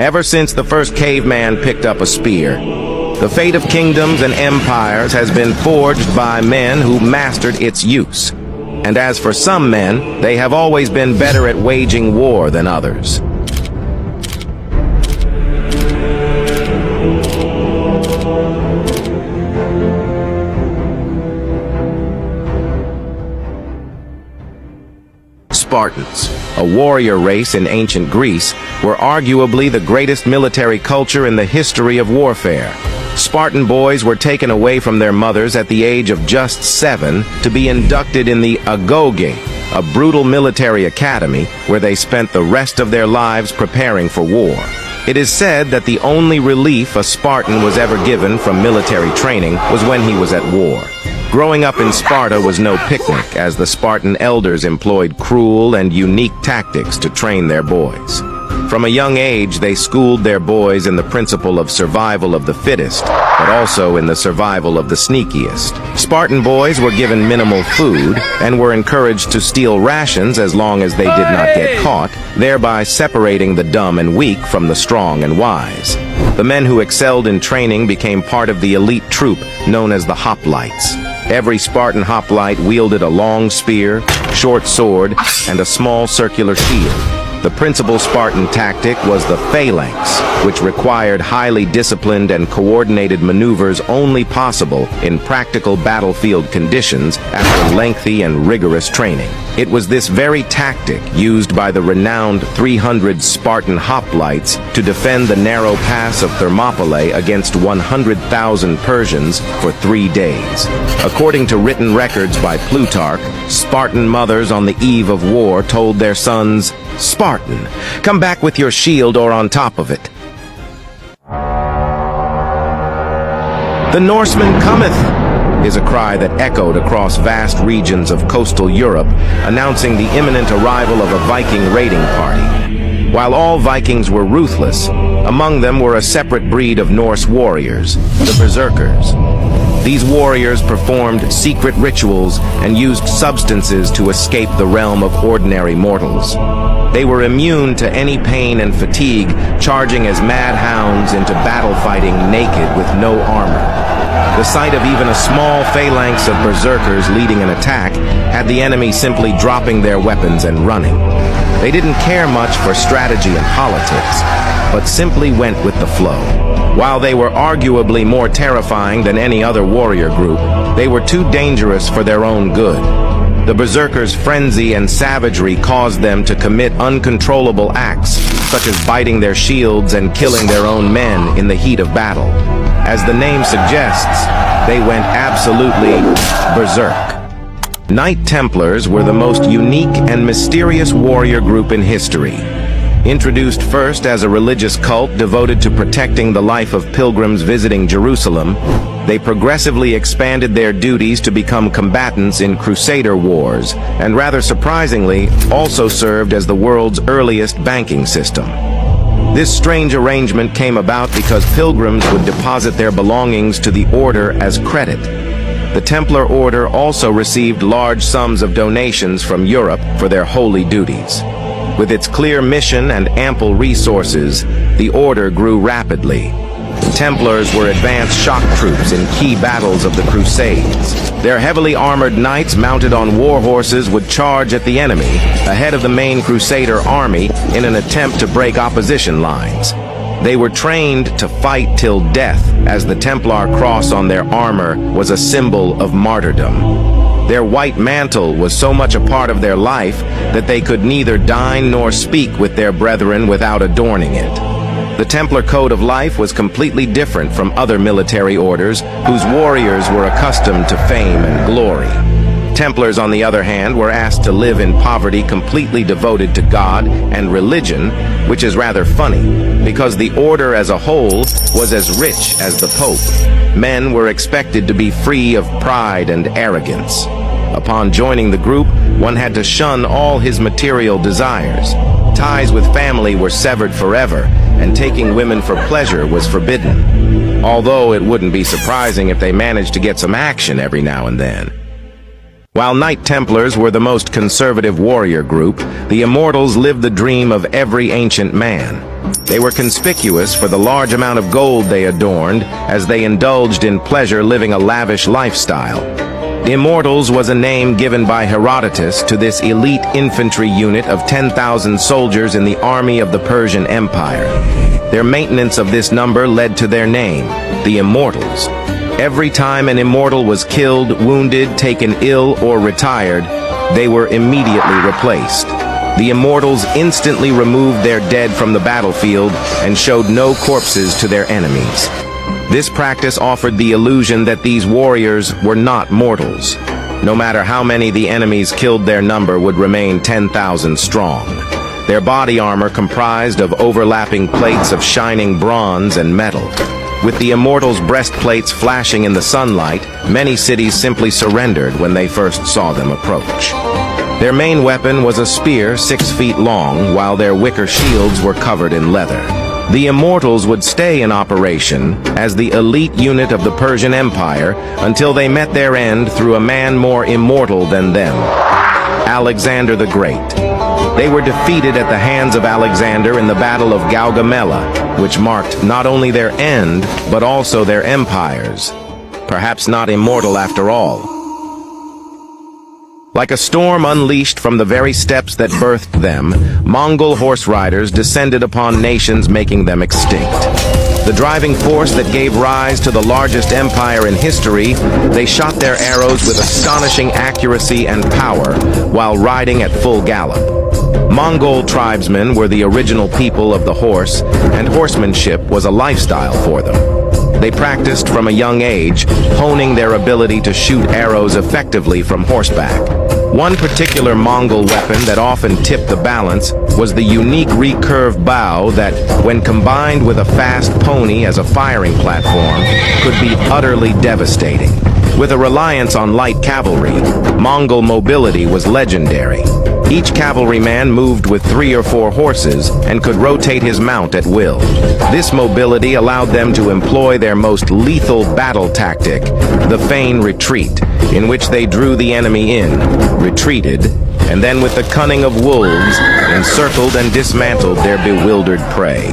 Ever since the first caveman picked up a spear, the fate of kingdoms and empires has been forged by men who mastered its use. And as for some men, they have always been better at waging war than others. Spartans, a warrior race in ancient Greece, were arguably the greatest military culture in the history of warfare. Spartan boys were taken away from their mothers at the age of just 7 to be inducted in the agoge, a brutal military academy where they spent the rest of their lives preparing for war. It is said that the only relief a Spartan was ever given from military training was when he was at war. Growing up in Sparta was no picnic, as the Spartan Elders employed cruel and unique tactics to train their boys. From a young age, they schooled their boys in the principle of survival of the fittest, but also in the survival of the sneakiest. Spartan boys were given minimal food and were encouraged to steal rations as long as they did not get caught, thereby separating the dumb and weak from the strong and wise. The men who excelled in training became part of the elite troop known as the hoplights. Every Spartan hoplite wielded a long spear, short sword, and a small circular shield. The principal Spartan tactic was the phalanx, which required highly disciplined and coordinated maneuvers only possible in practical battlefield conditions after lengthy and rigorous training. It was this very tactic used by the renowned 300 Spartan hoplites to defend the narrow pass of Thermopylae against 100,000 Persians for 3 days. According to written records by Plutarch, Spartan mothers on the eve of war told their sons, "Spartan, come back with your shield or on top of it. The Norseman cometh!" is a cry that echoed across vast regions of coastal Europe, announcing the imminent arrival of a Viking raiding party. While all Vikings were ruthless, among them were a separate breed of Norse warriors, the berserkers. These warriors performed secret rituals and used substances to escape the realm of ordinary mortals. They were immune to any pain and fatigue, charging as mad hounds into battle fighting naked with no armor. The sight of even a small phalanx of berserkers leading an attack had the enemy simply dropping their weapons and running. They didn't care much for strategy and politics, but simply went with the flow. While they were arguably more terrifying than any other warrior group, they were too dangerous for their own good. The berserkers' frenzy and savagery caused them to commit uncontrollable acts, such as biting their shields and killing their own men in the heat of battle. As the name suggests, they went absolutely berserk. Knight Templars were the most unique and mysterious warrior group in history. Introduced first as a religious cult devoted to protecting the life of pilgrims visiting Jerusalem, they progressively expanded their duties to become combatants in Crusader wars, and rather surprisingly, also served as the world's earliest banking system. This strange arrangement came about because pilgrims would deposit their belongings to the order as credit. The Templar Order also received large sums of donations from Europe for their holy duties. With its clear mission and ample resources, the Order grew rapidly. Templars were advanced shock troops in key battles of the Crusades. Their heavily armored knights mounted on war horses would charge at the enemy, ahead of the main Crusader army in an attempt to break opposition lines. They were trained to fight till death, as the Templar cross on their armor was a symbol of martyrdom. Their white mantle was so much a part of their life that they could neither dine nor speak with their brethren without adorning it. The Templar code of life was completely different from other military orders whose warriors were accustomed to fame and glory. Templars, on the other hand, were asked to live in poverty completely devoted to God and religion, which is rather funny, because the order as a whole was as rich as the Pope. Men were expected to be free of pride and arrogance. Upon joining the group, one had to shun all his material desires. Ties with family were severed forever, and taking women for pleasure was forbidden. Although it wouldn't be surprising if they managed to get some action every now and then. While Knight Templars were the most conservative warrior group, the Immortals lived the dream of every ancient man. They were conspicuous for the large amount of gold they adorned as they indulged in pleasure living a lavish lifestyle. Immortals was a name given by Herodotus to this elite infantry unit of 10,000 soldiers in the army of the Persian Empire. Their maintenance of this number led to their name, the Immortals. Every time an immortal was killed, wounded, taken ill, or retired, they were immediately replaced. The Immortals instantly removed their dead from the battlefield and showed no corpses to their enemies. This practice offered the illusion that these warriors were not mortals. No matter how many the enemies killed, their number would remain 10,000 strong. Their body armor comprised of overlapping plates of shining bronze and metal. With the Immortals' breastplates flashing in the sunlight, many cities simply surrendered when they first saw them approach. Their main weapon was a spear 6 feet long, while their wicker shields were covered in leather. The Immortals would stay in operation as the elite unit of the Persian Empire until they met their end through a man more immortal than them, Alexander the Great. They were defeated at the hands of Alexander in the Battle of Gaugamela, which marked not only their end, but also their empires. Perhaps not immortal after all. Like a storm unleashed from the very steps that birthed them, Mongol horse riders descended upon nations, making them extinct. The driving force that gave rise to the largest empire in history, they shot their arrows with astonishing accuracy and power while riding at full gallop. Mongol tribesmen were the original people of the horse, and horsemanship was a lifestyle for them. They practiced from a young age, honing their ability to shoot arrows effectively from horseback. One particular Mongol weapon that often tipped the balance was the unique recurved bow that, when combined with a fast pony as a firing platform, could be utterly devastating. With a reliance on light cavalry, Mongol mobility was legendary. Each cavalryman moved with 3 or 4 horses and could rotate his mount at will. This mobility allowed them to employ their most lethal battle tactic, the feign retreat, in which they drew the enemy in, retreated, and then with the cunning of wolves, encircled and dismantled their bewildered prey.